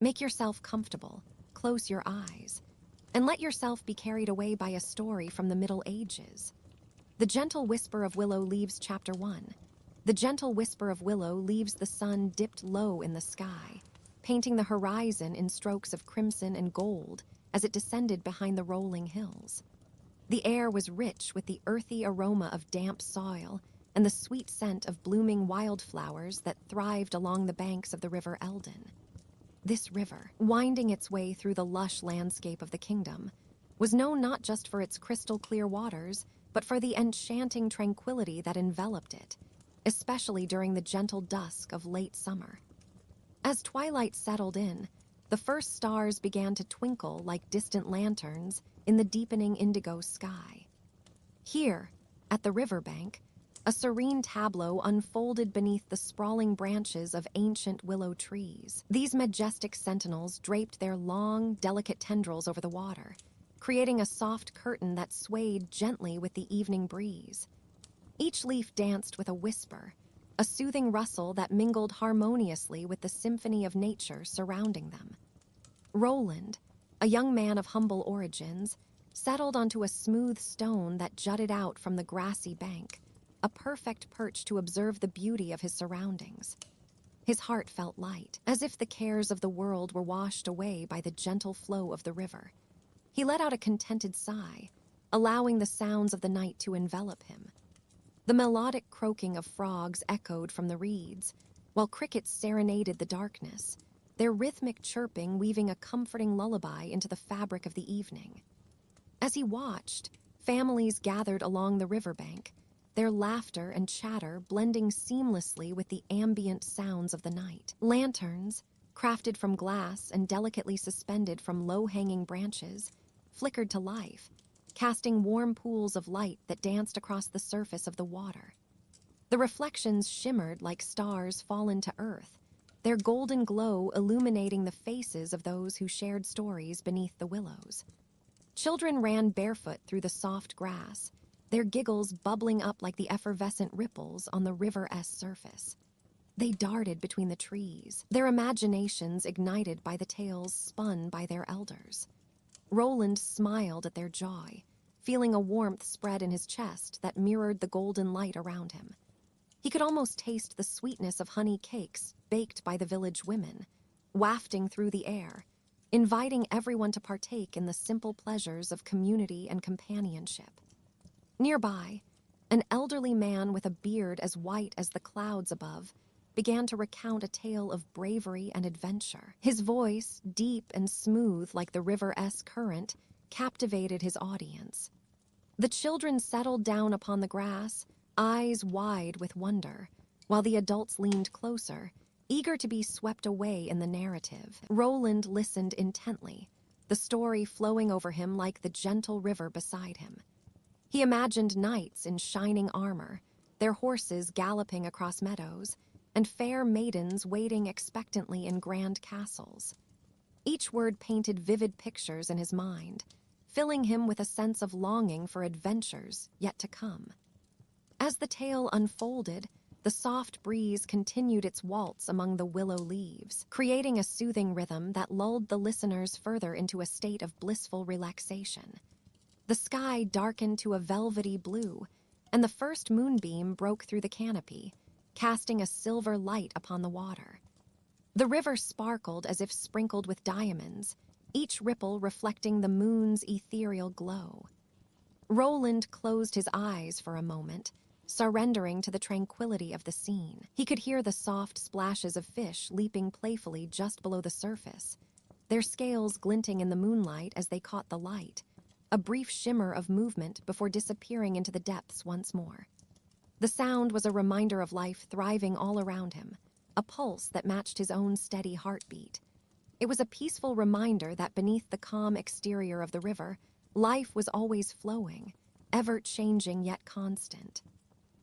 Make yourself comfortable, close your eyes, and let yourself be carried away by a story from the Middle Ages. The Gentle Whisper of Willow leaves Chapter 1. The gentle whisper of Willow leaves the sun dipped low in the sky, painting the horizon in strokes of crimson and gold as it descended behind the rolling hills. The air was rich with the earthy aroma of damp soil and the sweet scent of blooming wildflowers that thrived along the banks of the River Eldon. This river, winding its way through the lush landscape of the kingdom, was known not just for its crystal-clear waters, but for the enchanting tranquility that enveloped it, especially during the gentle dusk of late summer. As twilight settled in, the first stars began to twinkle like distant lanterns in the deepening indigo sky. Here, at the riverbank, a serene tableau unfolded beneath the sprawling branches of ancient willow trees. These majestic sentinels draped their long, delicate tendrils over the water, creating a soft curtain that swayed gently with the evening breeze. Each leaf danced with a whisper, a soothing rustle that mingled harmoniously with the symphony of nature surrounding them. Roland, a young man of humble origins, settled onto a smooth stone that jutted out from the grassy bank, a perfect perch to observe the beauty of his surroundings. His heart felt light, as if the cares of the world were washed away by the gentle flow of the river. He let out a contented sigh, allowing the sounds of the night to envelop him. The melodic croaking of frogs echoed from the reeds, while crickets serenaded the darkness, their rhythmic chirping weaving a comforting lullaby into the fabric of the evening. As he watched, families gathered along the riverbank, their laughter and chatter blending seamlessly with the ambient sounds of the night. Lanterns, crafted from glass and delicately suspended from low-hanging branches, flickered to life, casting warm pools of light that danced across the surface of the water. The reflections shimmered like stars fallen to earth, their golden glow illuminating the faces of those who shared stories beneath the willows. Children ran barefoot through the soft grass, their giggles bubbling up like the effervescent ripples on the river's surface. They darted between the trees, their imaginations ignited by the tales spun by their elders. Roland smiled at their joy, feeling a warmth spread in his chest that mirrored the golden light around him. He could almost taste the sweetness of honey cakes baked by the village women, wafting through the air, inviting everyone to partake in the simple pleasures of community and companionship. Nearby, an elderly man with a beard as white as the clouds above began to recount a tale of bravery and adventure. His voice, deep and smooth like the river's current, captivated his audience. The children settled down upon the grass, eyes wide with wonder, while the adults leaned closer, eager to be swept away in the narrative. Roland listened intently, the story flowing over him like the gentle river beside him. He imagined knights in shining armor, their horses galloping across meadows, and fair maidens waiting expectantly in grand castles. Each word painted vivid pictures in his mind, filling him with a sense of longing for adventures yet to come. As the tale unfolded, the soft breeze continued its waltz among the willow leaves, creating a soothing rhythm that lulled the listeners further into a state of blissful relaxation. The sky darkened to a velvety blue, and the first moonbeam broke through the canopy, casting a silver light upon the water. The river sparkled as if sprinkled with diamonds, each ripple reflecting the moon's ethereal glow. Roland closed his eyes for a moment, surrendering to the tranquility of the scene. He could hear the soft splashes of fish leaping playfully just below the surface, their scales glinting in the moonlight as they caught the light, a brief shimmer of movement before disappearing into the depths once more. The sound was a reminder of life thriving all around him, a pulse that matched his own steady heartbeat. It was a peaceful reminder that beneath the calm exterior of the river, life was always flowing, ever-changing yet constant.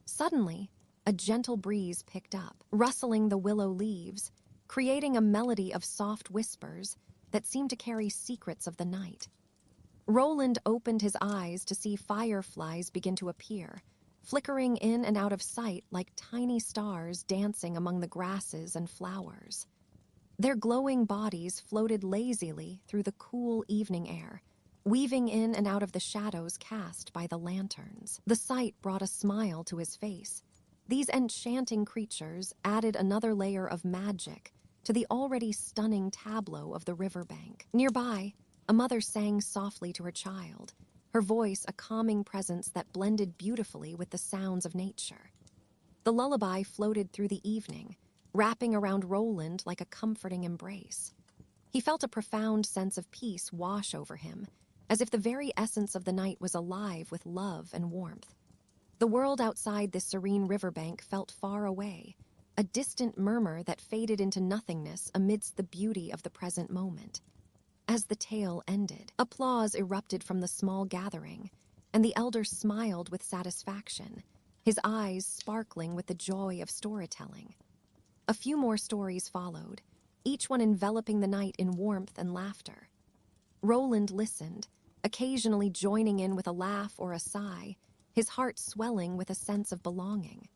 Suddenly, a gentle breeze picked up, rustling the willow leaves, creating a melody of soft whispers that seemed to carry secrets of the night. Roland opened his eyes to see fireflies begin to appear, flickering in and out of sight like tiny stars dancing among the grasses and flowers. Their glowing bodies floated lazily through the cool evening air, weaving in and out of the shadows cast by the lanterns. The sight brought a smile to his face. These enchanting creatures added another layer of magic to the already stunning tableau of the riverbank. Nearby, a mother sang softly to her child, her voice a calming presence that blended beautifully with the sounds of nature. The lullaby floated through the evening, wrapping around Roland like a comforting embrace. He felt a profound sense of peace wash over him, as if the very essence of the night was alive with love and warmth. The world outside this serene riverbank felt far away, a distant murmur that faded into nothingness amidst the beauty of the present moment. As the tale ended, applause erupted from the small gathering, and the elder smiled with satisfaction, his eyes sparkling with the joy of storytelling. A few more stories followed, each one enveloping the night in warmth and laughter. Roland listened, occasionally joining in with a laugh or a sigh, his heart swelling with a sense of belonging.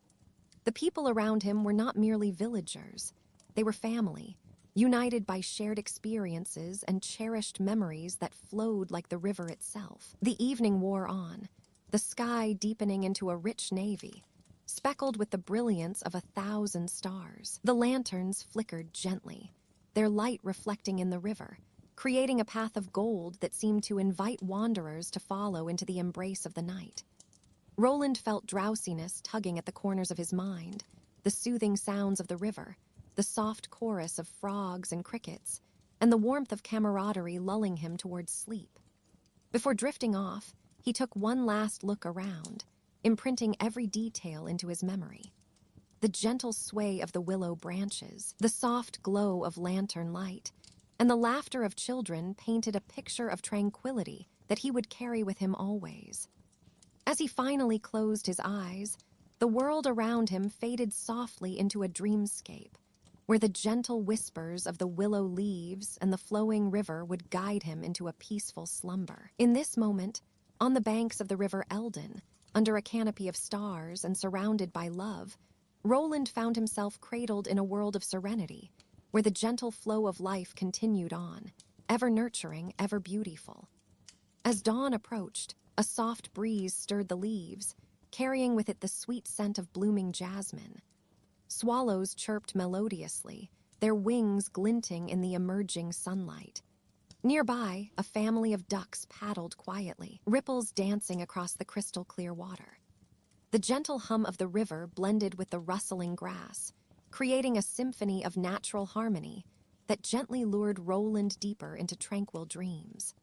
The people around him were not merely villagers. They were family, united by shared experiences and cherished memories that flowed like the river itself. The evening wore on, the sky deepening into a rich navy, speckled with the brilliance of 1,000 stars. The lanterns flickered gently, their light reflecting in the river, creating a path of gold that seemed to invite wanderers to follow into the embrace of the night. Roland felt drowsiness tugging at the corners of his mind, the soothing sounds of the river, the soft chorus of frogs and crickets, and the warmth of camaraderie lulling him towards sleep. Before drifting off, he took one last look around, imprinting every detail into his memory. The gentle sway of the willow branches, the soft glow of lantern light, and the laughter of children painted a picture of tranquility that he would carry with him always. As he finally closed his eyes, the world around him faded softly into a dreamscape, where the gentle whispers of the willow leaves and the flowing river would guide him into a peaceful slumber. In this moment, on the banks of the river Eldon, under a canopy of stars and surrounded by love, Roland found himself cradled in a world of serenity, where the gentle flow of life continued on, ever nurturing, ever beautiful. As dawn approached, a soft breeze stirred the leaves, carrying with it the sweet scent of blooming jasmine. Swallows chirped melodiously, their wings glinting in the emerging sunlight. Nearby, a family of ducks paddled quietly, ripples dancing across the crystal-clear water. The gentle hum of the river blended with the rustling grass, creating a symphony of natural harmony that gently lured Roland deeper into tranquil dreams.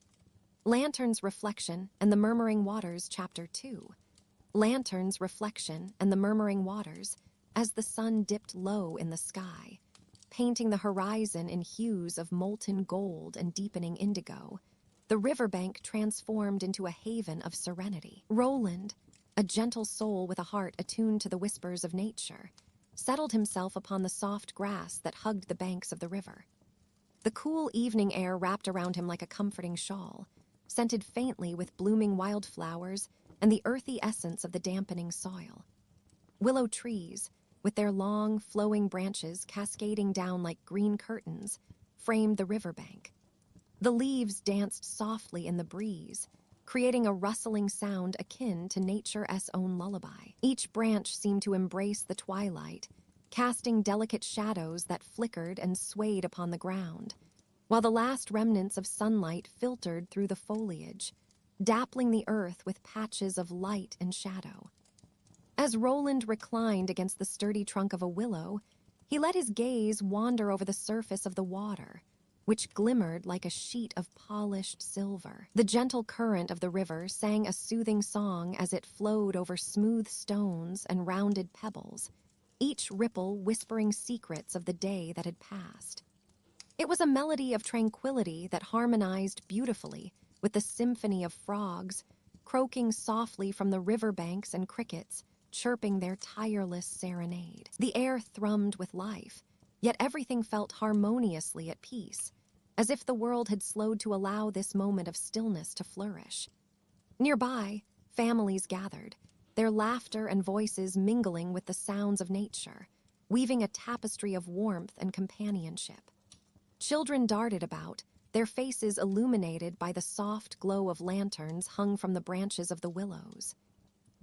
Lantern's Reflection and the Murmuring Waters, Chapter 2. Lantern's Reflection and the Murmuring Waters as the sun dipped low in the sky, painting the horizon in hues of molten gold and deepening indigo. The riverbank transformed into a haven of serenity. Roland, a gentle soul with a heart attuned to the whispers of nature, settled himself upon the soft grass that hugged the banks of the river. The cool evening air wrapped around him like a comforting shawl, scented faintly with blooming wildflowers and the earthy essence of the dampening soil. Willow trees, with their long, flowing branches cascading down like green curtains, framed the riverbank. The leaves danced softly in the breeze, creating a rustling sound akin to nature's own lullaby. Each branch seemed to embrace the twilight, casting delicate shadows that flickered and swayed upon the ground, while the last remnants of sunlight filtered through the foliage, dappling the earth with patches of light and shadow. As Roland reclined against the sturdy trunk of a willow, he let his gaze wander over the surface of the water, which glimmered like a sheet of polished silver. The gentle current of the river sang a soothing song as it flowed over smooth stones and rounded pebbles, each ripple whispering secrets of the day that had passed. It was a melody of tranquility that harmonized beautifully with the symphony of frogs, croaking softly from the riverbanks and crickets, chirping their tireless serenade. The air thrummed with life, yet everything felt harmoniously at peace, as if the world had slowed to allow this moment of stillness to flourish. Nearby, families gathered, their laughter and voices mingling with the sounds of nature, weaving a tapestry of warmth and companionship. Children darted about, their faces illuminated by the soft glow of lanterns hung from the branches of the willows.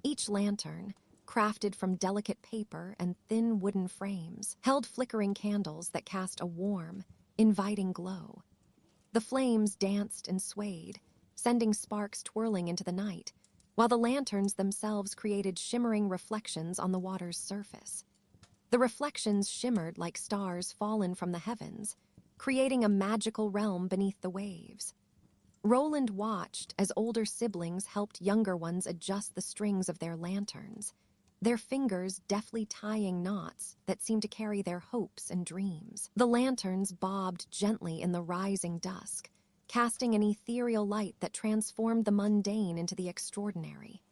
Each lantern, crafted from delicate paper and thin wooden frames, held flickering candles that cast a warm, inviting glow. The flames danced and swayed, sending sparks twirling into the night, while the lanterns themselves created shimmering reflections on the water's surface. The reflections shimmered like stars fallen from the heavens, creating a magical realm beneath the waves. Roland watched as older siblings helped younger ones adjust the strings of their lanterns, their fingers deftly tying knots that seemed to carry their hopes and dreams. The lanterns bobbed gently in the rising dusk, casting an ethereal light that transformed the mundane into the extraordinary.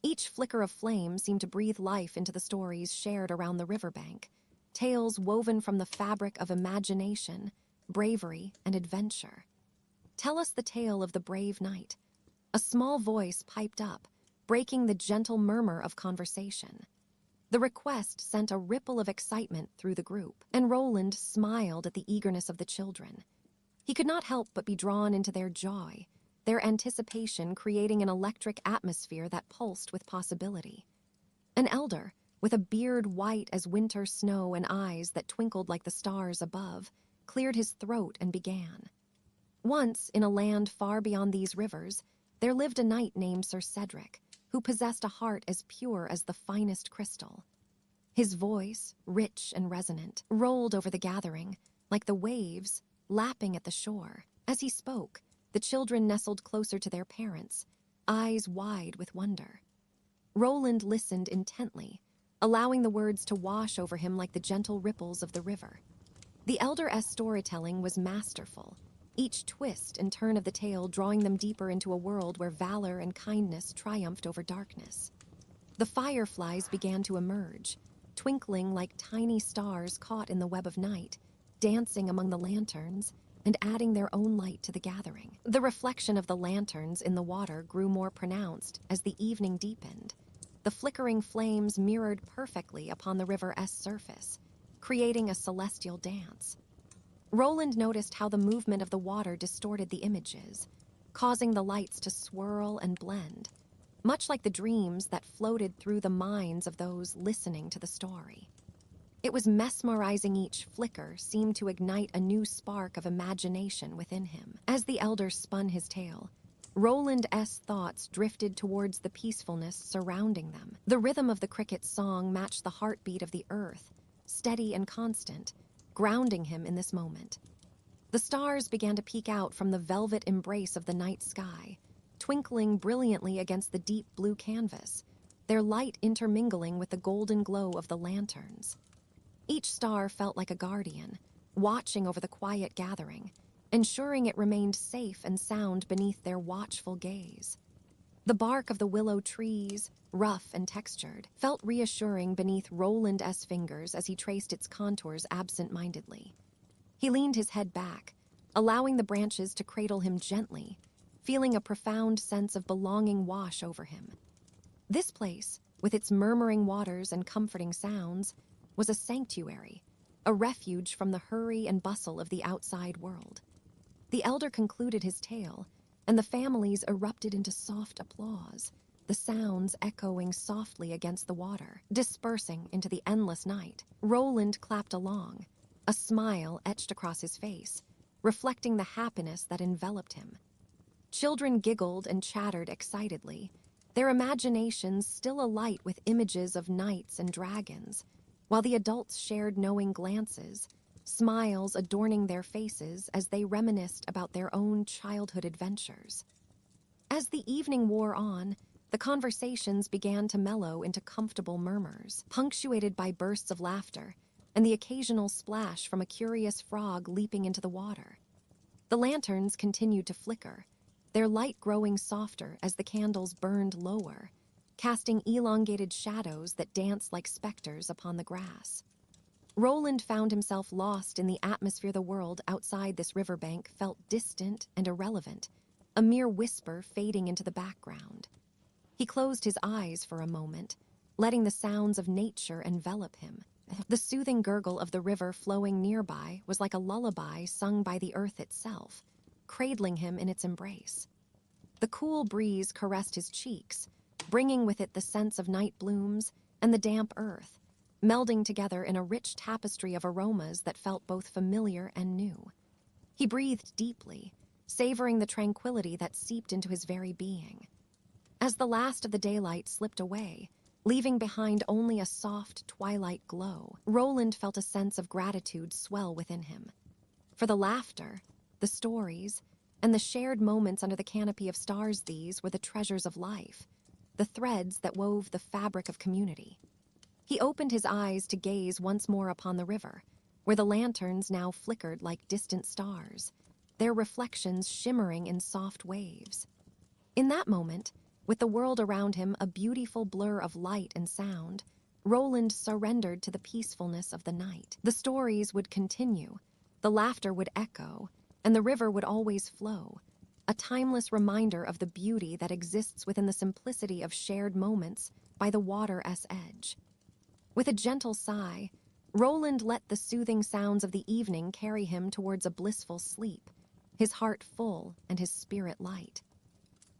Each flicker of flame seemed to breathe life into the stories shared around the riverbank, tales woven from the fabric of imagination, bravery, and adventure. "Tell us the tale of the brave knight." A small voice piped up, breaking the gentle murmur of conversation. The request sent a ripple of excitement through the group, and Roland smiled at the eagerness of the children. He could not help but be drawn into their joy, their anticipation creating an electric atmosphere that pulsed with possibility. An elder, with a beard white as winter snow and eyes that twinkled like the stars above, cleared his throat and began. Once, in a land far beyond these rivers, there lived a knight named Sir Cedric, who possessed a heart as pure as the finest crystal. His voice, rich and resonant, rolled over the gathering, like the waves lapping at the shore. As he spoke, the children nestled closer to their parents, eyes wide with wonder. Roland listened intently, allowing the words to wash over him like the gentle ripples of the river. The elder's storytelling was masterful, each twist and turn of the tale drawing them deeper into a world where valor and kindness triumphed over darkness. The fireflies began to emerge, twinkling like tiny stars caught in the web of night, dancing among the lanterns and adding their own light to the gathering. The reflection of the lanterns in the water grew more pronounced as the evening deepened. The flickering flames mirrored perfectly upon the river's surface, creating a celestial dance. Roland noticed how the movement of the water distorted the images, causing the lights to swirl and blend, much like the dreams that floated through the minds of those listening to the story. It was mesmerizing. Each flicker seemed to ignite a new spark of imagination within him. As the elder spun his tale, Roland's thoughts drifted towards the peacefulness surrounding them. The rhythm of the cricket's song matched the heartbeat of the earth, steady and constant, grounding him in this moment. The stars began to peek out from the velvet embrace of the night sky, twinkling brilliantly against the deep blue canvas, their light intermingling with the golden glow of the lanterns. Each star felt like a guardian, watching over the quiet gathering, ensuring it remained safe and sound beneath their watchful gaze. The bark of the willow trees, rough and textured, felt reassuring beneath Roland's fingers as he traced its contours absent-mindedly. He leaned his head back, allowing the branches to cradle him gently, feeling a profound sense of belonging wash over him. This place, with its murmuring waters and comforting sounds, was a sanctuary, a refuge from the hurry and bustle of the outside world. The elder concluded his tale, and the families erupted into soft applause, the sounds echoing softly against the water, dispersing into the endless night. Roland clapped along, a smile etched across his face, reflecting the happiness that enveloped him. Children giggled and chattered excitedly, their imaginations still alight with images of knights and dragons, while the adults shared knowing glances, smiles adorning their faces as they reminisced about their own childhood adventures. As the evening wore on, the conversations began to mellow into comfortable murmurs, punctuated by bursts of laughter and the occasional splash from a curious frog leaping into the water. The lanterns continued to flicker, their light growing softer as the candles burned lower, casting elongated shadows that danced like specters upon the grass. Roland found himself lost in the atmosphere. The world outside this riverbank felt distant and irrelevant, a mere whisper fading into the background. He closed his eyes for a moment, letting the sounds of nature envelop him The soothing gurgle of the river flowing nearby was like a lullaby sung by the earth itself, cradling him in its embrace. The cool breeze caressed his cheeks, bringing with it the sense of night blooms and the damp earth, melding together in a rich tapestry of aromas that felt both familiar and new. He breathed deeply, savoring the tranquility that seeped into his very being. As the last of the daylight slipped away, leaving behind only a soft twilight glow, Roland felt a sense of gratitude swell within him. For the laughter, the stories, and the shared moments under the canopy of stars, these were the treasures of life, the threads that wove the fabric of community. He opened his eyes to gaze once more upon the river, where the lanterns now flickered like distant stars, their reflections shimmering in soft waves. In that moment, with the world around him a beautiful blur of light and sound, Roland surrendered to the peacefulness of the night. The stories would continue, the laughter would echo, and the river would always flow, a timeless reminder of the beauty that exists within the simplicity of shared moments by the water's edge. With a gentle sigh, Roland let the soothing sounds of the evening carry him towards a blissful sleep, his heart full and his spirit light.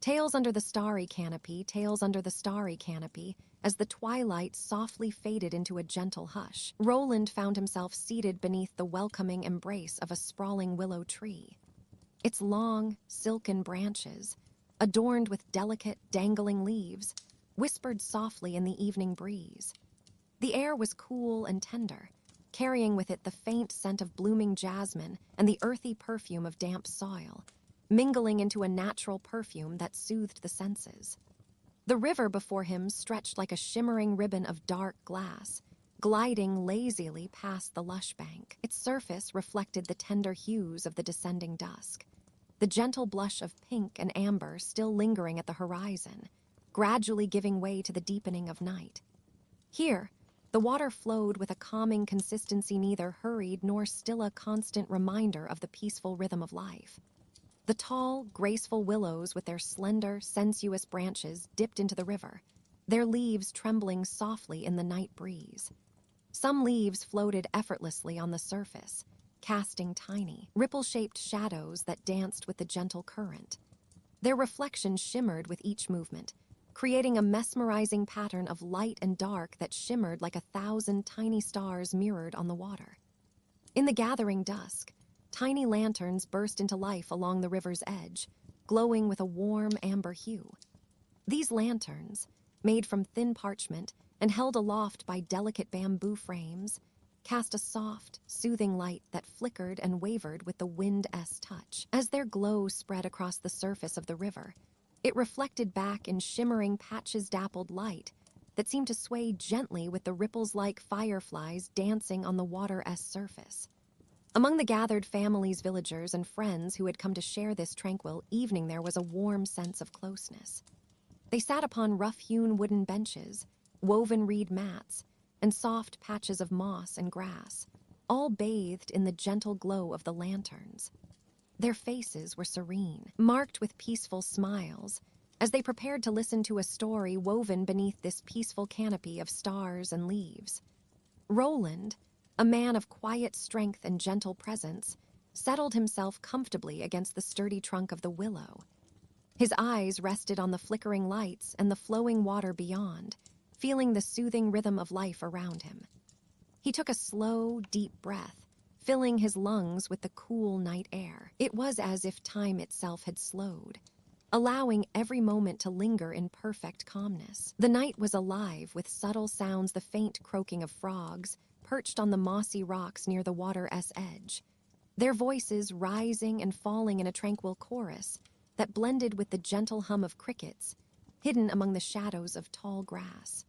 Tales under the starry canopy, tales under the starry canopy, as the twilight softly faded into a gentle hush, Roland found himself seated beneath the welcoming embrace of a sprawling willow tree. Its long, silken branches, adorned with delicate, dangling leaves, whispered softly in the evening breeze. The air was cool and tender, carrying with it the faint scent of blooming jasmine and the earthy perfume of damp soil, mingling into a natural perfume that soothed the senses. The river before him stretched like a shimmering ribbon of dark glass, gliding lazily past the lush bank. Its surface reflected the tender hues of the descending dusk, the gentle blush of pink and amber still lingering at the horizon, gradually giving way to the deepening of night. Here, the water flowed with a calming consistency neither hurried nor still, a constant reminder of the peaceful rhythm of life. The tall, graceful willows with their slender, sensuous branches dipped into the river, their leaves trembling softly in the night breeze. Some leaves floated effortlessly on the surface, casting tiny, ripple-shaped shadows that danced with the gentle current. Their reflections shimmered with each movement, creating a mesmerizing pattern of light and dark that shimmered like 1,000 tiny stars mirrored on the water. In the gathering dusk, tiny lanterns burst into life along the river's edge, glowing with a warm amber hue. These lanterns, made from thin parchment and held aloft by delicate bamboo frames, cast a soft, soothing light that flickered and wavered with the wind's touch. As their glow spread across the surface of the river, it reflected back in shimmering patches dappled light that seemed to sway gently with the ripples like fireflies dancing on the water's surface. Among the gathered families, villagers, and friends who had come to share this tranquil evening, there was a warm sense of closeness. They sat upon rough-hewn wooden benches, woven reed mats, and soft patches of moss and grass, all bathed in the gentle glow of the lanterns. Their faces were serene, marked with peaceful smiles, as they prepared to listen to a story woven beneath this peaceful canopy of stars and leaves. Roland, a man of quiet strength and gentle presence, settled himself comfortably against the sturdy trunk of the willow. His eyes rested on the flickering lights and the flowing water beyond, feeling the soothing rhythm of life around him. He took a slow, deep breath, filling his lungs with the cool night air. It was as if time itself had slowed, allowing every moment to linger in perfect calmness. The night was alive with subtle sounds, the faint croaking of frogs perched on the mossy rocks near the water's edge, their voices rising and falling in a tranquil chorus that blended with the gentle hum of crickets hidden among the shadows of tall grass.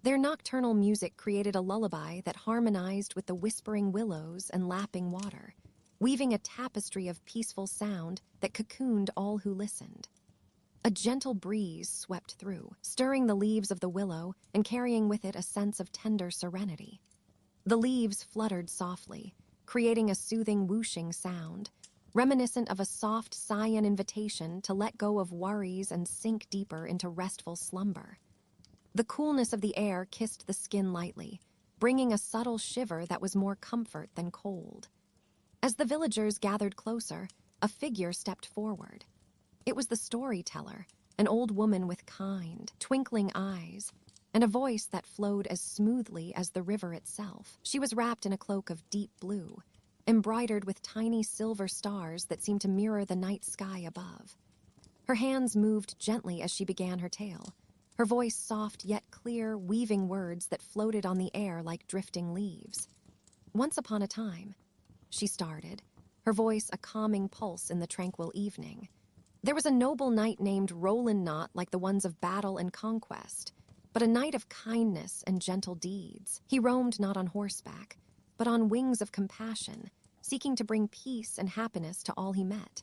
Their nocturnal music created a lullaby that harmonized with the whispering willows and lapping water, weaving a tapestry of peaceful sound that cocooned all who listened. A gentle breeze swept through, stirring the leaves of the willow and carrying with it a sense of tender serenity. The leaves fluttered softly, creating a soothing whooshing sound, reminiscent of a soft Saiyan invitation to let go of worries and sink deeper into restful slumber. The coolness of the air kissed the skin lightly, bringing a subtle shiver that was more comfort than cold. As the villagers gathered closer, a figure stepped forward. It was the storyteller, an old woman with kind, twinkling eyes, and a voice that flowed as smoothly as the river itself. She was wrapped in a cloak of deep blue, embroidered with tiny silver stars that seemed to mirror the night sky above. Her hands moved gently as she began her tale, her voice soft yet clear, weaving words that floated on the air like drifting leaves. Once upon a time, she started, her voice a calming pulse in the tranquil evening. There was a noble knight named Roland, not like the ones of battle and conquest, but a knight of kindness and gentle deeds. He roamed not on horseback, but on wings of compassion, seeking to bring peace and happiness to all he met.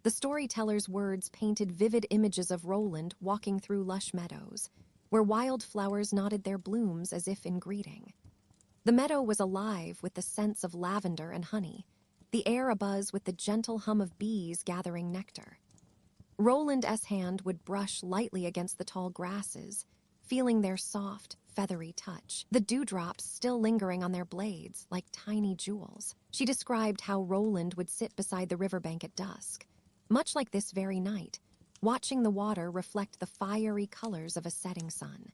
The storyteller's words painted vivid images of Roland walking through lush meadows, where wildflowers nodded their blooms as if in greeting. The meadow was alive with the scents of lavender and honey, the air abuzz with the gentle hum of bees gathering nectar. Roland's hand would brush lightly against the tall grasses, feeling their soft, feathery touch, the dewdrops still lingering on their blades like tiny jewels. She described how Roland would sit beside the riverbank at dusk, much like this very night, watching the water reflect the fiery colors of a setting sun.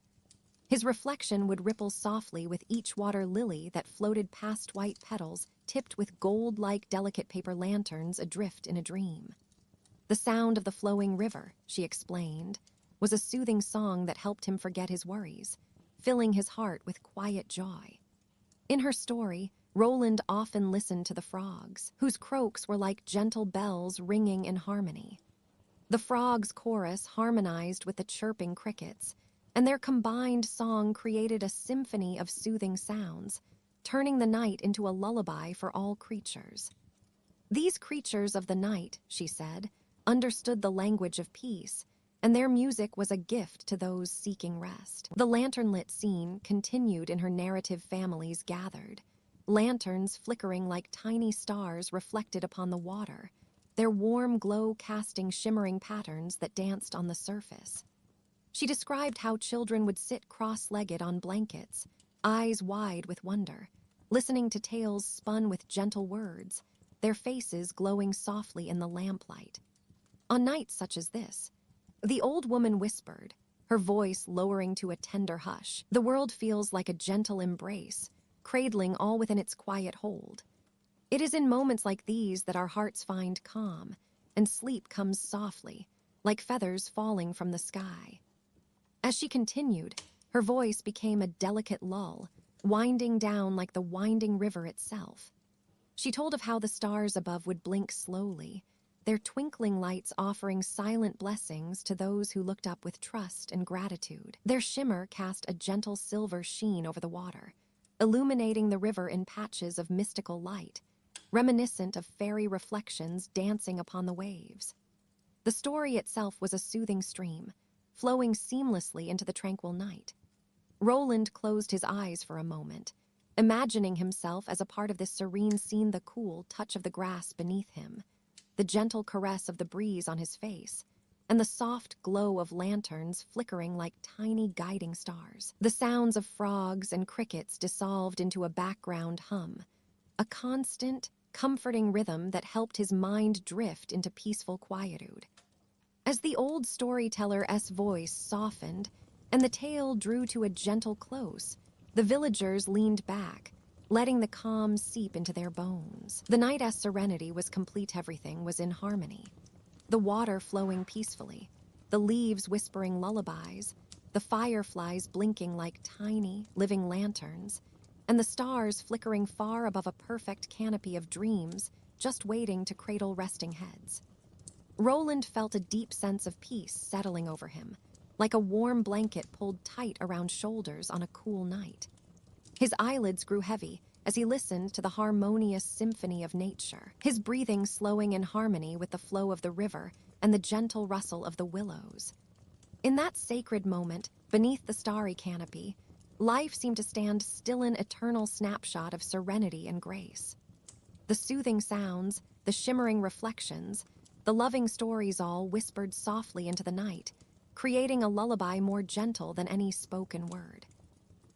His reflection would ripple softly with each water lily that floated past white petals tipped with gold-like delicate paper lanterns adrift in a dream. The sound of the flowing river, she explained, was a soothing song that helped him forget his worries, filling his heart with quiet joy. In her story, Roland often listened to the frogs, whose croaks were like gentle bells ringing in harmony. The frogs' chorus harmonized with the chirping crickets, and their combined song created a symphony of soothing sounds, turning the night into a lullaby for all creatures. These creatures of the night, she said, understood the language of peace, and their music was a gift to those seeking rest. The lantern-lit scene continued in her narrative. Families gathered, lanterns flickering like tiny stars reflected upon the water, their warm glow casting shimmering patterns that danced on the surface. She described how children would sit cross-legged on blankets, eyes wide with wonder, listening to tales spun with gentle words, their faces glowing softly in the lamplight. On nights such as this, the old woman whispered, her voice lowering to a tender hush, "The world feels like a gentle embrace, cradling all within its quiet hold. It is in moments like these that our hearts find calm, and sleep comes softly, like feathers falling from the sky." As she continued, her voice became a delicate lull, winding down like the winding river itself. She told of how the stars above would blink slowly, their twinkling lights offering silent blessings to those who looked up with trust and gratitude. Their shimmer cast a gentle silver sheen over the water, illuminating the river in patches of mystical light, reminiscent of fairy reflections dancing upon the waves. The story itself was a soothing stream, flowing seamlessly into the tranquil night. Roland closed his eyes for a moment, imagining himself as a part of this serene scene, the cool touch of the grass beneath him, the gentle caress of the breeze on his face, and the soft glow of lanterns flickering like tiny guiding stars. The sounds of frogs and crickets dissolved into a background hum, a constant, comforting rhythm that helped his mind drift into peaceful quietude. As the old storyteller's voice softened and the tale drew to a gentle close, the villagers leaned back, letting the calm seep into their bones. The night's serenity was complete. Everything was in harmony. The water flowing peacefully, the leaves whispering lullabies, the fireflies blinking like tiny, living lanterns, and the stars flickering far above a perfect canopy of dreams just waiting to cradle resting heads. Roland felt a deep sense of peace settling over him, like a warm blanket pulled tight around shoulders on a cool night. His eyelids grew heavy as he listened to the harmonious symphony of nature, his breathing slowing in harmony with the flow of the river and the gentle rustle of the willows. In that sacred moment, beneath the starry canopy, life seemed to stand still, an eternal snapshot of serenity and grace. The soothing sounds, the shimmering reflections, the loving stories all whispered softly into the night, creating a lullaby more gentle than any spoken word.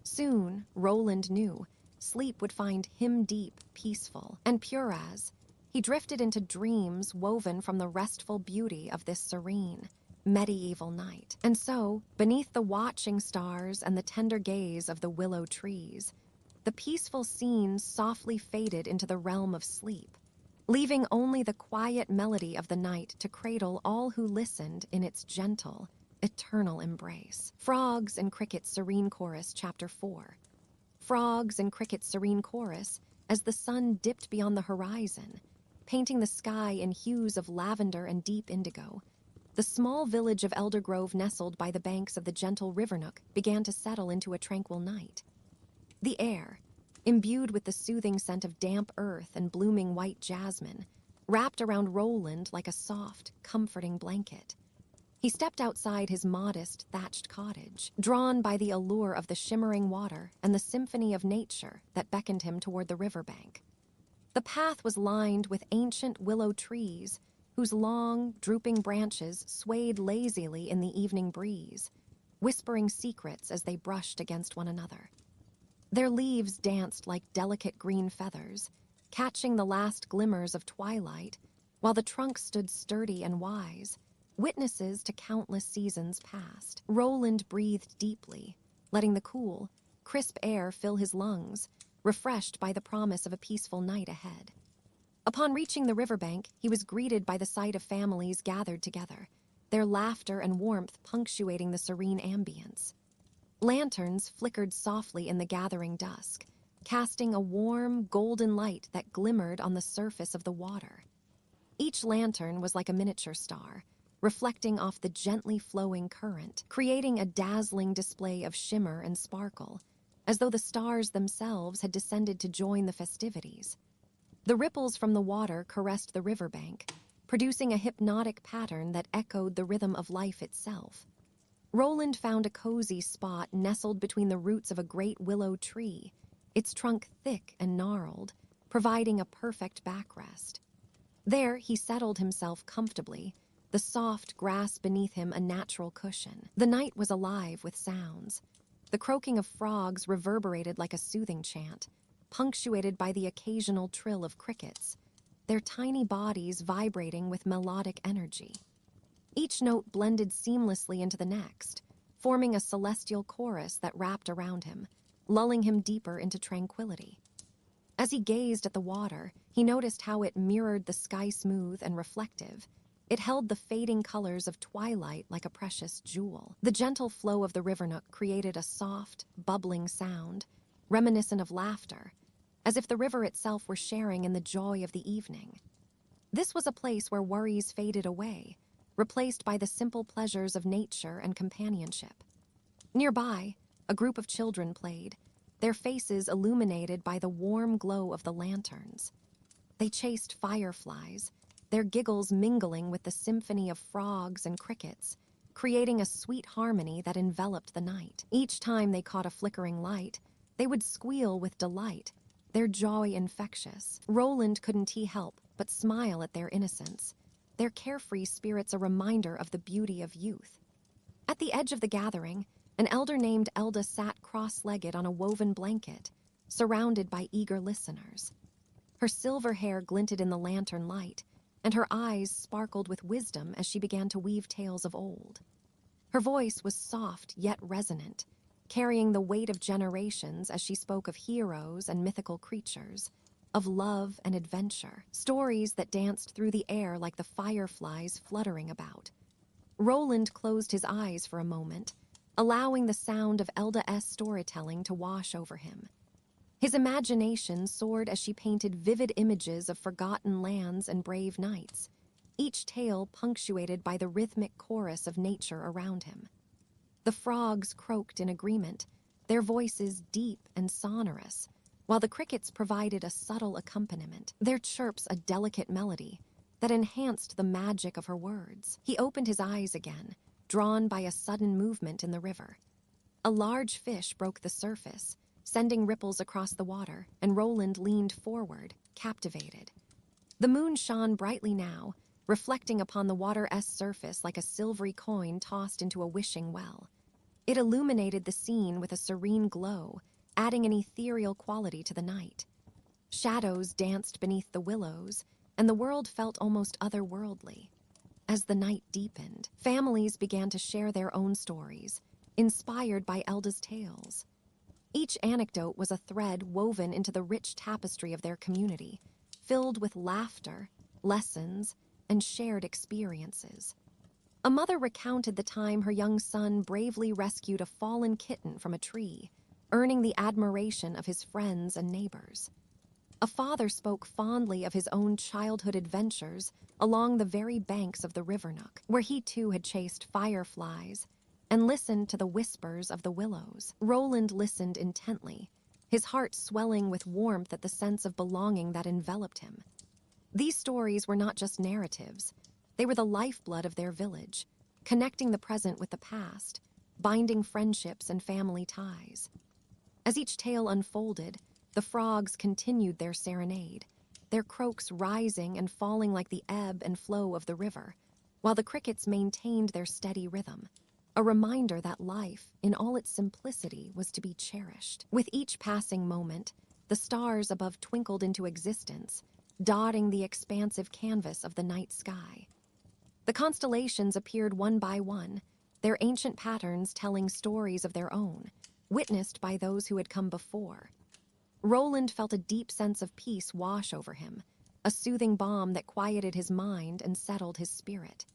Soon, Roland knew, sleep would find him deep, peaceful, and pure as he drifted into dreams woven from the restful beauty of this serene, medieval night. And so, beneath the watching stars and the tender gaze of the willow trees, the peaceful scene softly faded into the realm of sleep, leaving only the quiet melody of the night to cradle all who listened in its gentle, eternal embrace. Frogs and Crickets Serene Chorus, Chapter 4. Frogs and Crickets Serene Chorus, as the sun dipped beyond the horizon, painting the sky in hues of lavender and deep indigo. The small village of Eldergrove, nestled by the banks of the gentle river nook, began to settle into a tranquil night. The air, imbued with the soothing scent of damp earth and blooming white jasmine, wrapped around Roland like a soft, comforting blanket. He stepped outside his modest, thatched cottage, drawn by the allure of the shimmering water and the symphony of nature that beckoned him toward the riverbank. The path was lined with ancient willow trees, whose long, drooping branches swayed lazily in the evening breeze, whispering secrets as they brushed against one another. Their leaves danced like delicate green feathers, catching the last glimmers of twilight, while the trunks stood sturdy and wise, witnesses to countless seasons past. Roland breathed deeply, letting the cool, crisp air fill his lungs, refreshed by the promise of a peaceful night ahead. Upon reaching the riverbank, he was greeted by the sight of families gathered together, their laughter and warmth punctuating the serene ambience. Lanterns flickered softly in the gathering dusk, casting a warm, golden light that glimmered on the surface of the water. Each lantern was like a miniature star, reflecting off the gently flowing current, creating a dazzling display of shimmer and sparkle, as though the stars themselves had descended to join the festivities. The ripples from the water caressed the riverbank, producing a hypnotic pattern that echoed the rhythm of life itself. Roland found a cozy spot nestled between the roots of a great willow tree, its trunk thick and gnarled, providing a perfect backrest. There he settled himself comfortably, the soft grass beneath him a natural cushion. The night was alive with sounds. The croaking of frogs reverberated like a soothing chant, punctuated by the occasional trill of crickets, their tiny bodies vibrating with melodic energy. Each note blended seamlessly into the next, forming a celestial chorus that wrapped around him, lulling him deeper into tranquility. As he gazed at the water, he noticed how it mirrored the sky, smooth and reflective. It held the fading colors of twilight like a precious jewel. The gentle flow of the river nook created a soft, bubbling sound, reminiscent of laughter, as if the river itself were sharing in the joy of the evening. This was a place where worries faded away, replaced by the simple pleasures of nature and companionship. Nearby, a group of children played, their faces illuminated by the warm glow of the lanterns. They chased fireflies, their giggles mingling with the symphony of frogs and crickets, creating a sweet harmony that enveloped the night. Each time they caught a flickering light, they would squeal with delight, their joy infectious. Roland couldn't help but smile at their innocence, their carefree spirits a reminder of the beauty of youth. At the edge of the gathering, an elder named Elda sat cross-legged on a woven blanket, surrounded by eager listeners. Her silver hair glinted in the lantern light, and her eyes sparkled with wisdom as she began to weave tales of old. Her voice was soft yet resonant, carrying the weight of generations as she spoke of heroes and mythical creatures, of love and adventure, stories that danced through the air like the fireflies fluttering about. Roland closed his eyes for a moment, allowing the sound of Elda's storytelling to wash over him. His imagination soared as she painted vivid images of forgotten lands and brave knights, each tale punctuated by the rhythmic chorus of nature around him. The frogs croaked in agreement, their voices deep and sonorous, while the crickets provided a subtle accompaniment, their chirps a delicate melody that enhanced the magic of her words. He opened his eyes again, drawn by a sudden movement in the river. A large fish broke the surface, sending ripples across the water, and Roland leaned forward, captivated. The moon shone brightly now, reflecting upon the water's surface like a silvery coin tossed into a wishing well. It illuminated the scene with a serene glow, adding an ethereal quality to the night. Shadows danced beneath the willows, and the world felt almost otherworldly. As the night deepened, families began to share their own stories, inspired by Elda's tales. Each anecdote was a thread woven into the rich tapestry of their community, filled with laughter, lessons, and shared experiences. A mother recounted the time her young son bravely rescued a fallen kitten from a tree, earning the admiration of his friends and neighbors. A father spoke fondly of his own childhood adventures along the very banks of the river nook, where he too had chased fireflies and listened to the whispers of the willows. Roland listened intently, his heart swelling with warmth at the sense of belonging that enveloped him. These stories were not just narratives, they were the lifeblood of their village, connecting the present with the past, binding friendships and family ties. As each tale unfolded, the frogs continued their serenade, their croaks rising and falling like the ebb and flow of the river, while the crickets maintained their steady rhythm, a reminder that life, in all its simplicity, was to be cherished. With each passing moment, the stars above twinkled into existence, dotting the expansive canvas of the night sky. The constellations appeared one by one, their ancient patterns telling stories of their own, witnessed by those who had come before. Roland felt a deep sense of peace wash over him, a soothing balm that quieted his mind and settled his spirit.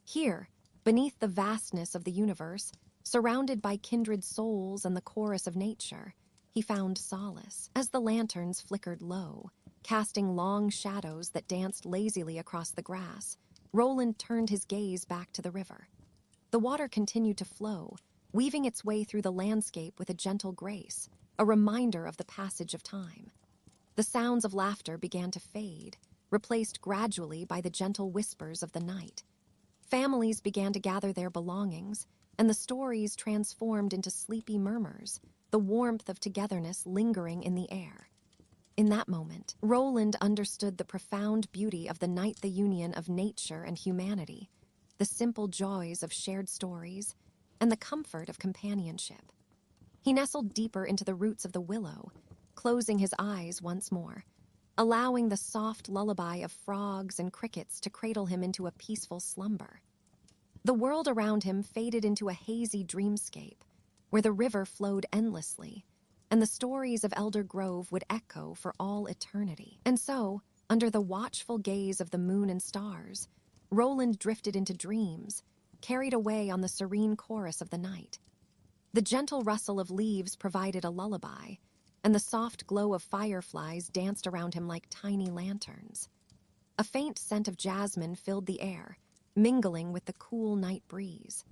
Here, beneath the vastness of the universe, surrounded by kindred souls and the chorus of nature, he found solace. As the lanterns flickered low, casting long shadows that danced lazily across the grass, Roland turned his gaze back to the river. The water continued to flow, weaving its way through the landscape with a gentle grace, a reminder of the passage of time. The sounds of laughter began to fade, replaced gradually by the gentle whispers of the night. Families began to gather their belongings, and the stories transformed into sleepy murmurs, the warmth of togetherness lingering in the air. In that moment, Roland understood the profound beauty of the union of nature and humanity, the simple joys of shared stories, and the comfort of companionship. He nestled deeper into the roots of the willow, closing his eyes once more, allowing the soft lullaby of frogs and crickets to cradle him into a peaceful slumber. The world around him faded into a hazy dreamscape, where the river flowed endlessly, and the stories of Elder Grove would echo for all eternity. And so, under the watchful gaze of the moon and stars, Roland drifted into dreams, carried away on the serene chorus of the night. The gentle rustle of leaves provided a lullaby, and the soft glow of fireflies danced around him like tiny lanterns. A faint scent of jasmine filled the air, mingling with the cool night breeze.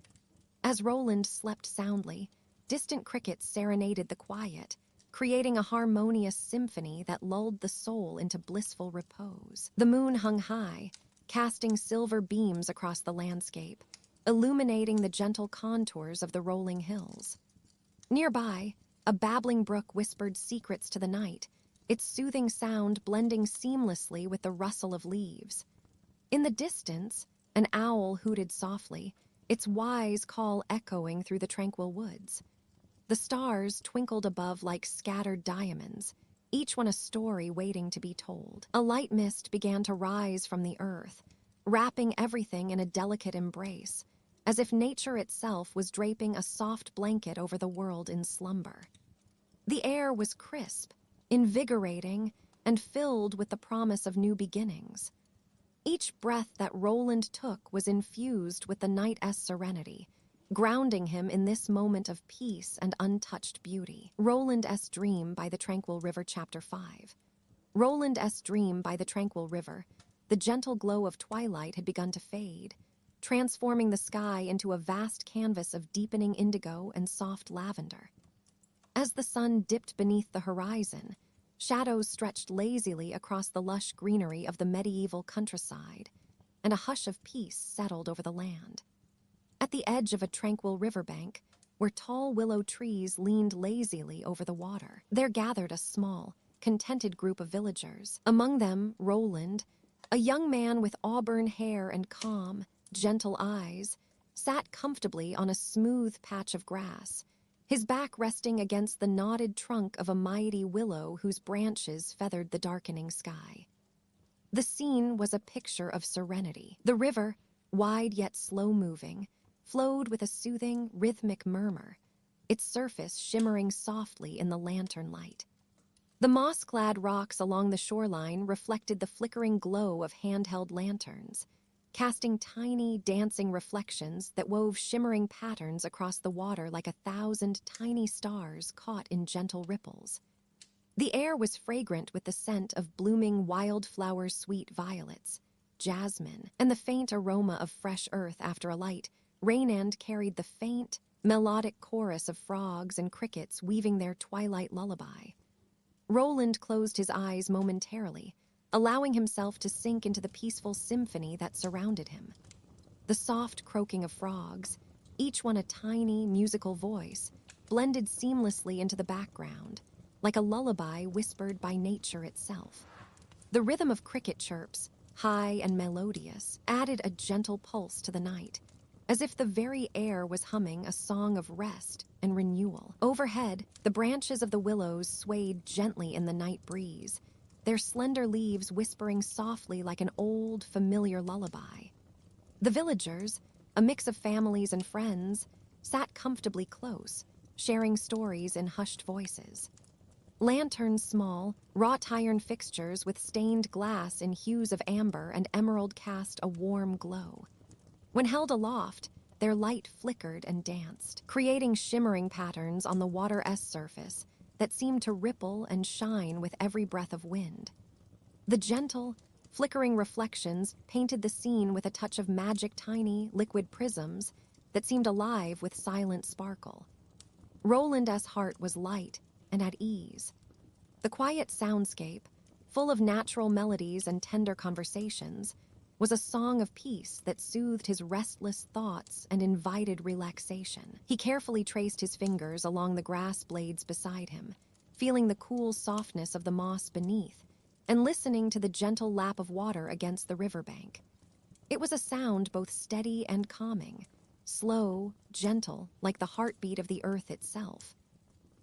As Roland slept soundly, distant crickets serenaded the quiet, creating a harmonious symphony that lulled the soul into blissful repose. The moon hung high, casting silver beams across the landscape, illuminating the gentle contours of the rolling hills. Nearby, a babbling brook whispered secrets to the night, its soothing sound blending seamlessly with the rustle of leaves. In the distance, an owl hooted softly, its wise call echoing through the tranquil woods. The stars twinkled above like scattered diamonds, each one a story waiting to be told. A light mist began to rise from the earth, wrapping everything in a delicate embrace, as if nature itself was draping a soft blanket over the world in slumber. The air was crisp, invigorating, and filled with the promise of new beginnings. Each breath that Roland took was infused with the night's serenity, grounding him in this moment of peace and untouched beauty. Roland's Dream by the Tranquil River, Chapter 5. Roland's Dream by the Tranquil River. The gentle glow of twilight had begun to fade, transforming the sky into a vast canvas of deepening indigo and soft lavender. As the sun dipped beneath the horizon, shadows stretched lazily across the lush greenery of the medieval countryside, and a hush of peace settled over the land. At the edge of a tranquil riverbank, where tall willow trees leaned lazily over the water, there gathered a small, contented group of villagers. Among them, Roland, a young man with auburn hair and calm, gentle eyes, sat comfortably on a smooth patch of grass, his back resting against the knotted trunk of a mighty willow whose branches feathered the darkening sky. The scene was a picture of serenity. The river, wide yet slow-moving, flowed with a soothing, rhythmic murmur, its surface shimmering softly in the lantern light. The moss-clad rocks along the shoreline reflected the flickering glow of handheld lanterns, casting tiny, dancing reflections that wove shimmering patterns across the water like 1,000 tiny stars caught in gentle ripples. The air was fragrant with the scent of blooming wildflower-sweet violets, jasmine, and the faint aroma of fresh earth after a light. Roland carried the faint, melodic chorus of frogs and crickets weaving their twilight lullaby. Roland closed his eyes momentarily, allowing himself to sink into the peaceful symphony that surrounded him. The soft croaking of frogs, each one a tiny, musical voice, blended seamlessly into the background, like a lullaby whispered by nature itself. The rhythm of cricket chirps, high and melodious, added a gentle pulse to the night, as if the very air was humming a song of rest and renewal. Overhead, the branches of the willows swayed gently in the night breeze, their slender leaves whispering softly like an old, familiar lullaby. The villagers, a mix of families and friends, sat comfortably close, sharing stories in hushed voices. Lanterns small, wrought-iron fixtures with stained glass in hues of amber and emerald cast a warm glow. When held aloft, their light flickered and danced, creating shimmering patterns on the water's surface that seemed to ripple and shine with every breath of wind. The gentle, flickering reflections painted the scene with a touch of magic tiny, liquid prisms that seemed alive with silent sparkle. Roland's heart was light and at ease. The quiet soundscape, full of natural melodies and tender conversations, was a song of peace that soothed his restless thoughts and invited relaxation. He carefully traced his fingers along the grass blades beside him, feeling the cool softness of the moss beneath, and listening to the gentle lap of water against the riverbank. It was a sound both steady and calming, slow, gentle, like the heartbeat of the earth itself.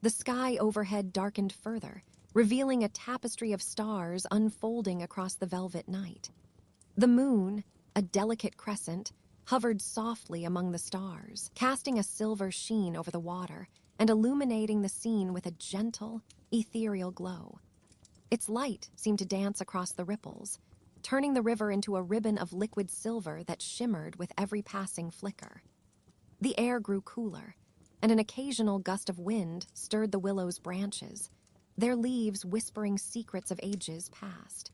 The sky overhead darkened further, revealing a tapestry of stars unfolding across the velvet night. The moon, a delicate crescent, hovered softly among the stars, casting a silver sheen over the water and illuminating the scene with a gentle, ethereal glow. Its light seemed to dance across the ripples, turning the river into a ribbon of liquid silver that shimmered with every passing flicker. The air grew cooler, and an occasional gust of wind stirred the willow's branches, their leaves whispering secrets of ages past.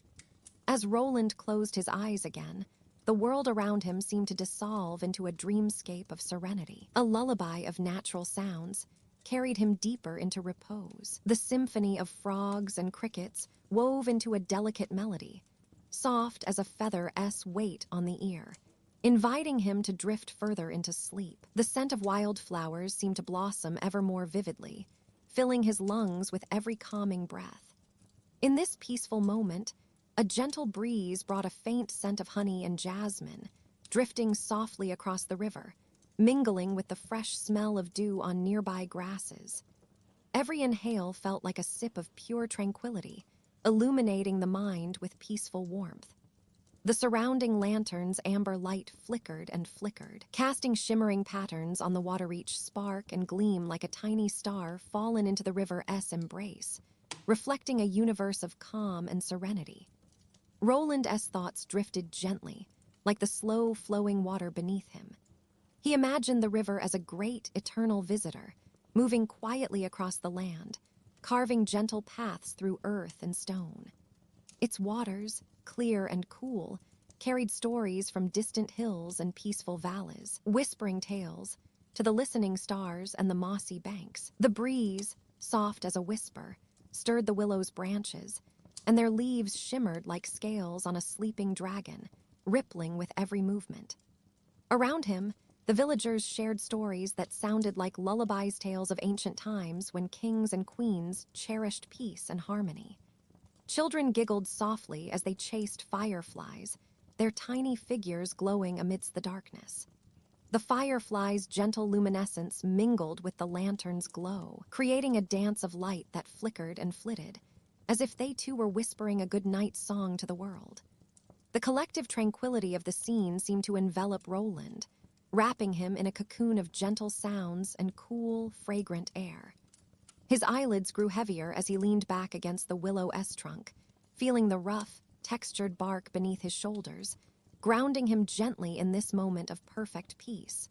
As Roland closed his eyes again, the world around him seemed to dissolve into a dreamscape of serenity. A lullaby of natural sounds carried him deeper into repose. The symphony of frogs and crickets wove into a delicate melody, soft as a feather's weight on the ear, inviting him to drift further into sleep. The scent of wildflowers seemed to blossom ever more vividly, filling his lungs with every calming breath. In this peaceful moment, a gentle breeze brought a faint scent of honey and jasmine, drifting softly across the river, mingling with the fresh smell of dew on nearby grasses. Every inhale felt like a sip of pure tranquility, illuminating the mind with peaceful warmth. The surrounding lantern's amber light flickered and flickered, casting shimmering patterns on the water each spark and gleam like a tiny star fallen into the river's embrace, reflecting a universe of calm and serenity. Roland's thoughts drifted gently, like the slow-flowing water beneath him. He imagined the river as a great, eternal visitor, moving quietly across the land, carving gentle paths through earth and stone. Its waters, clear and cool, carried stories from distant hills and peaceful valleys, whispering tales to the listening stars and the mossy banks. The breeze, soft as a whisper, stirred the willow's branches, and their leaves shimmered like scales on a sleeping dragon, rippling with every movement. Around him, the villagers shared stories that sounded like lullabies, tales of ancient times when kings and queens cherished peace and harmony. Children giggled softly as they chased fireflies, their tiny figures glowing amidst the darkness. The firefly's gentle luminescence mingled with the lantern's glow, creating a dance of light that flickered and flitted, as if they too were whispering a good-night song to the world. The collective tranquility of the scene seemed to envelop Roland, wrapping him in a cocoon of gentle sounds and cool, fragrant air. His eyelids grew heavier as he leaned back against the willow S-trunk, feeling the rough, textured bark beneath his shoulders, grounding him gently in this moment of perfect peace.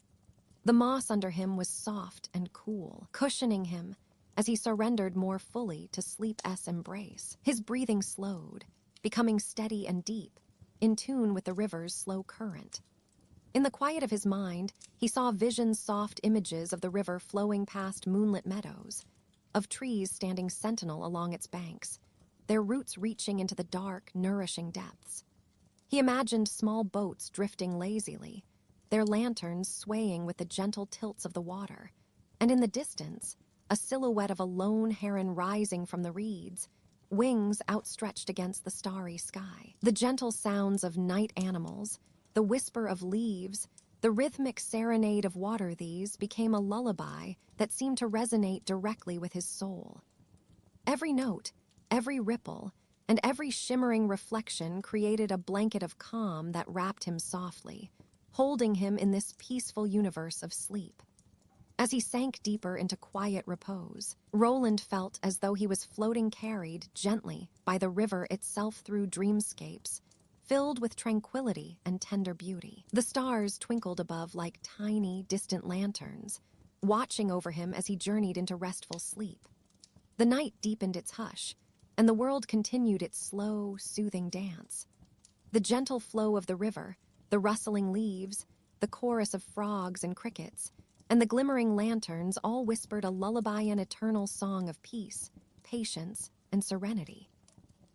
The moss under him was soft and cool, cushioning him as he surrendered more fully to sleep's embrace. His breathing slowed, becoming steady and deep, in tune with the river's slow current. In the quiet of his mind, he saw visions, soft images of the river flowing past moonlit meadows, of trees standing sentinel along its banks, their roots reaching into the dark, nourishing depths. He imagined small boats drifting lazily, their lanterns swaying with the gentle tilts of the water, and in the distance, a silhouette of a lone heron rising from the reeds, wings outstretched against the starry sky. The gentle sounds of night animals, the whisper of leaves, the rhythmic serenade of water, these became a lullaby that seemed to resonate directly with his soul. Every note, every ripple, and every shimmering reflection created a blanket of calm that wrapped him softly, holding him in this peaceful universe of sleep. As he sank deeper into quiet repose, Roland felt as though he was floating, carried gently by the river itself through dreamscapes, filled with tranquility and tender beauty. The stars twinkled above like tiny, distant lanterns, watching over him as he journeyed into restful sleep. The night deepened its hush, and the world continued its slow, soothing dance. The gentle flow of the river, the rustling leaves, the chorus of frogs and crickets, and the glimmering lanterns all whispered a lullaby, an eternal song of peace, patience, and serenity.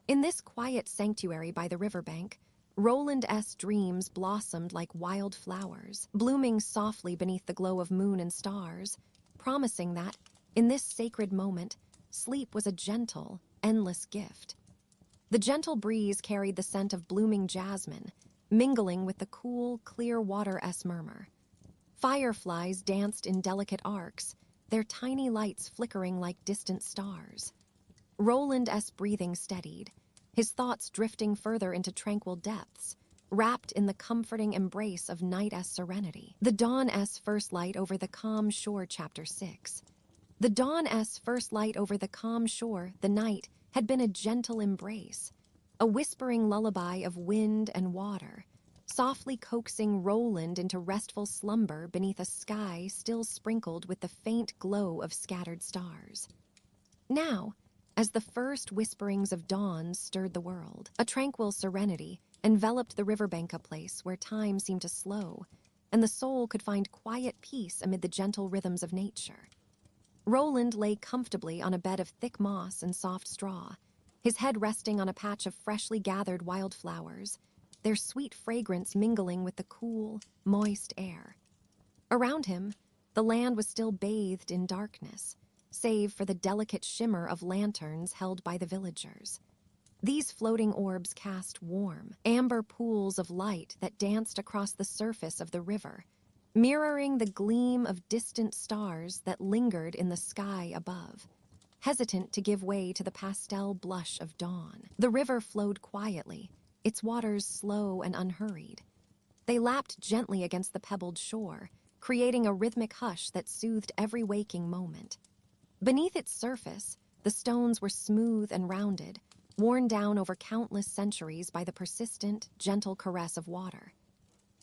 In this quiet sanctuary by the riverbank, Roland's dreams blossomed like wild flowers, blooming softly beneath the glow of moon and stars, promising that, in this sacred moment, sleep was a gentle, endless gift. The gentle breeze carried the scent of blooming jasmine, mingling with the cool, clear water's murmur. Fireflies danced in delicate arcs, their tiny lights flickering like distant stars. Roland's breathing steadied, his thoughts drifting further into tranquil depths, wrapped in the comforting embrace of night's serenity. The dawn's first light over the calm shore, Chapter 6. The dawn's first light over the calm shore, the night, had been a gentle embrace, a whispering lullaby of wind and water, softly coaxing Roland into restful slumber beneath a sky still sprinkled with the faint glow of scattered stars. Now, as the first whisperings of dawn stirred the world, a tranquil serenity enveloped the riverbank, a place where time seemed to slow, and the soul could find quiet peace amid the gentle rhythms of nature. Roland lay comfortably on a bed of thick moss and soft straw, his head resting on a patch of freshly gathered wildflowers, their sweet fragrance mingling with the cool, moist air. Around him, the land was still bathed in darkness, save for the delicate shimmer of lanterns held by the villagers. These floating orbs cast warm, amber pools of light that danced across the surface of the river, mirroring the gleam of distant stars that lingered in the sky above, hesitant to give way to the pastel blush of dawn. The river flowed quietly, its waters slow and unhurried. They lapped gently against the pebbled shore, creating a rhythmic hush that soothed every waking moment. Beneath its surface, the stones were smooth and rounded, worn down over countless centuries by the persistent, gentle caress of water.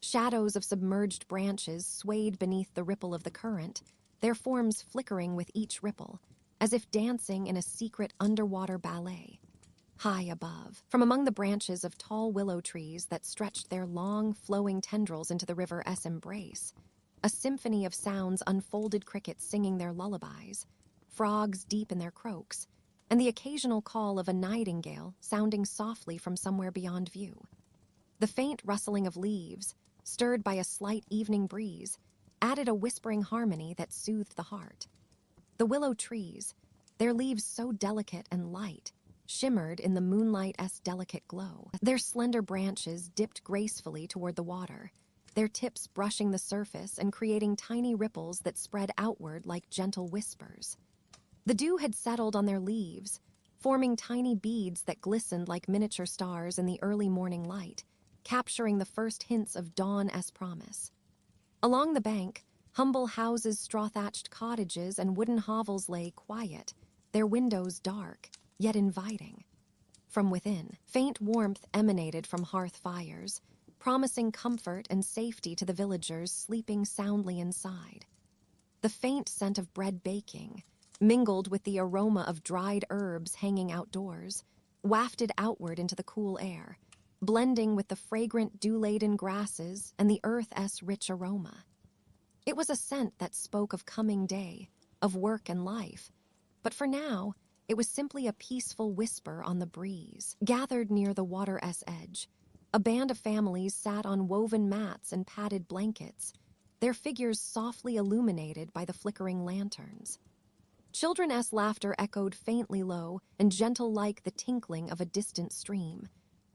Shadows of submerged branches swayed beneath the ripple of the current, their forms flickering with each ripple, as if dancing in a secret underwater ballet. High above, from among the branches of tall willow trees that stretched their long, flowing tendrils into the river's embrace, a symphony of sounds unfolded, crickets singing their lullabies, frogs deep in their croaks, and the occasional call of a nightingale sounding softly from somewhere beyond view. The faint rustling of leaves, stirred by a slight evening breeze, added a whispering harmony that soothed the heart. The willow trees, their leaves so delicate and light, shimmered in the moonlight's delicate glow. Their slender branches dipped gracefully toward the water, their tips brushing the surface and creating tiny ripples that spread outward like gentle whispers. The dew had settled on their leaves, forming tiny beads that glistened like miniature stars in the early morning light, capturing the first hints of dawn as promise. Along the bank, humble houses, straw-thatched cottages, and wooden hovels lay quiet, their windows dark, yet inviting. From within, faint warmth emanated from hearth fires, promising comfort and safety to the villagers sleeping soundly inside. The faint scent of bread baking, mingled with the aroma of dried herbs hanging outdoors, wafted outward into the cool air, blending with the fragrant dew-laden grasses and the earth's rich aroma. It was a scent that spoke of coming day, of work and life, but for now, it was simply a peaceful whisper on the breeze. Gathered near the water's edge, a band of families sat on woven mats and padded blankets, their figures softly illuminated by the flickering lanterns. Children's laughter echoed faintly low and gentle like the tinkling of a distant stream,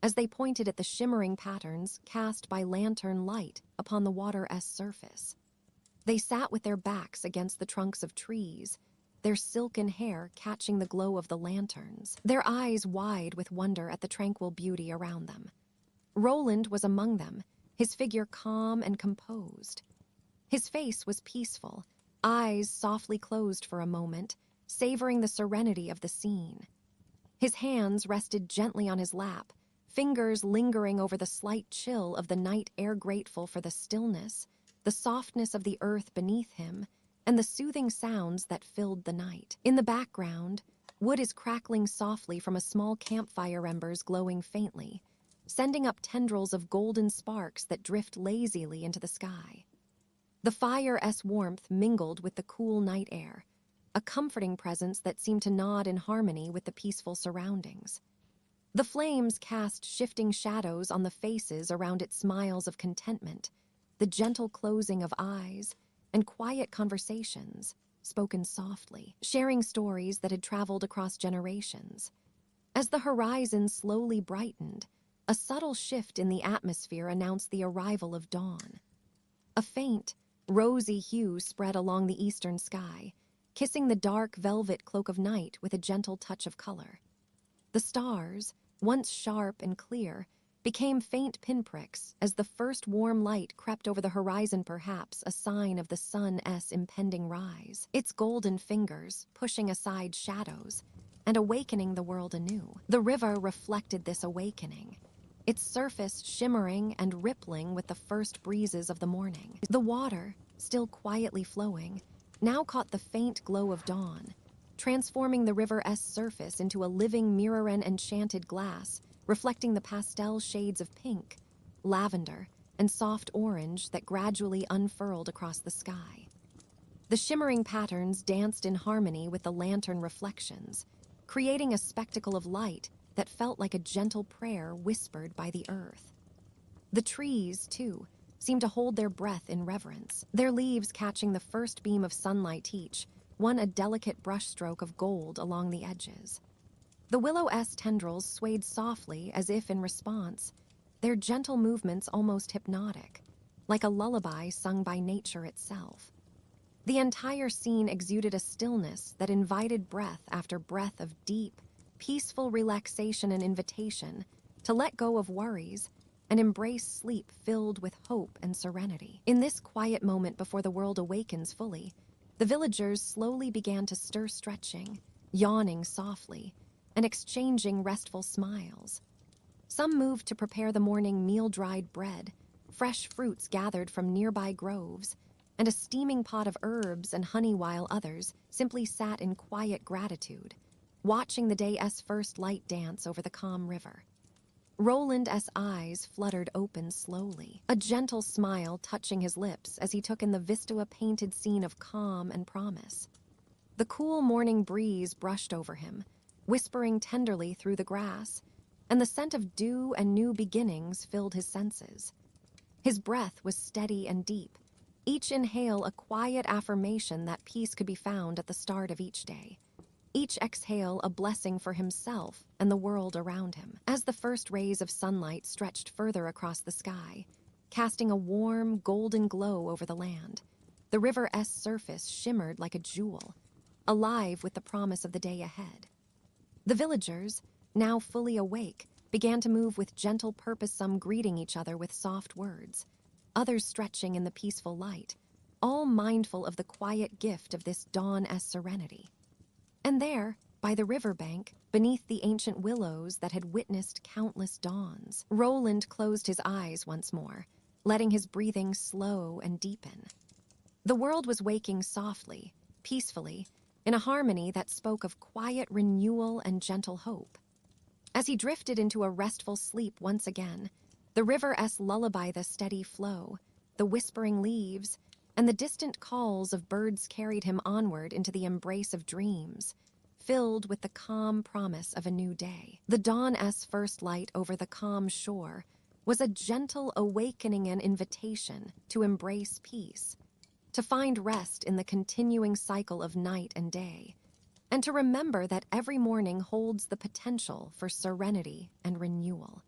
as they pointed at the shimmering patterns cast by lantern light upon the water's surface. They sat with their backs against the trunks of trees, their silken hair catching the glow of the lanterns, their eyes wide with wonder at the tranquil beauty around them. Roland was among them, his figure calm and composed. His face was peaceful, eyes softly closed for a moment, savoring the serenity of the scene. His hands rested gently on his lap, fingers lingering over the slight chill of the night air, grateful for the stillness, the softness of the earth beneath him, and the soothing sounds that filled the night. In the background, wood is crackling softly from a small campfire, embers glowing faintly, sending up tendrils of golden sparks that drift lazily into the sky. The fire's warmth mingled with the cool night air, a comforting presence that seemed to nod in harmony with the peaceful surroundings. The flames cast shifting shadows on the faces around it, smiles of contentment, the gentle closing of eyes, and quiet conversations, spoken softly, sharing stories that had traveled across generations. As the horizon slowly brightened, a subtle shift in the atmosphere announced the arrival of dawn. A faint, rosy hue spread along the eastern sky, kissing the dark velvet cloak of night with a gentle touch of color. The stars, once sharp and clear, became faint pinpricks as the first warm light crept over the horizon, perhaps a sign of the sun's impending rise, its golden fingers pushing aside shadows and awakening the world anew. The river reflected this awakening, its surface shimmering and rippling with the first breezes of the morning. The water, still quietly flowing, now caught the faint glow of dawn, transforming the river's surface into a living mirror, an enchanted glass, reflecting the pastel shades of pink, lavender, and soft orange that gradually unfurled across the sky. The shimmering patterns danced in harmony with the lantern reflections, creating a spectacle of light that felt like a gentle prayer whispered by the earth. The trees, too, seemed to hold their breath in reverence, their leaves catching the first beam of sunlight, each one a delicate brushstroke of gold along the edges. The willow's tendrils swayed softly as if in response, their gentle movements almost hypnotic, like a lullaby sung by nature itself. The entire scene exuded a stillness that invited breath after breath of deep, peaceful relaxation, and invitation to let go of worries and embrace sleep filled with hope and serenity. In this quiet moment before the world awakens fully, the villagers slowly began to stir, stretching, yawning softly, and exchanging restful smiles. Some moved to prepare the morning meal, dried bread, fresh fruits gathered from nearby groves, and a steaming pot of herbs and honey, while others simply sat in quiet gratitude, watching the day's first light dance over the calm river. Roland's eyes fluttered open slowly, a gentle smile touching his lips as he took in the vista-painted scene of calm and promise. The cool morning breeze brushed over him, whispering tenderly through the grass, and the scent of dew and new beginnings filled his senses. His breath was steady and deep, each inhale a quiet affirmation that peace could be found at the start of each day, each exhale a blessing for himself and the world around him. As the first rays of sunlight stretched further across the sky, casting a warm, golden glow over the land. The river's surface shimmered like a jewel, alive with the promise of the day ahead. The villagers, now fully awake, began to move with gentle purpose, some greeting each other with soft words, others stretching in the peaceful light, all mindful of the quiet gift of this dawn-esque serenity. And there, by the riverbank, beneath the ancient willows that had witnessed countless dawns, Roland closed his eyes once more, letting his breathing slow and deepen. The world was waking softly, peacefully, in a harmony that spoke of quiet renewal and gentle hope. As he drifted into a restful sleep once again, the river's lullaby, the steady flow, the whispering leaves, and the distant calls of birds carried him onward into the embrace of dreams, filled with the calm promise of a new day. The dawn's first light over the calm shore was a gentle awakening and invitation to embrace peace, to find rest in the continuing cycle of night and day, and to remember that every morning holds the potential for serenity and renewal.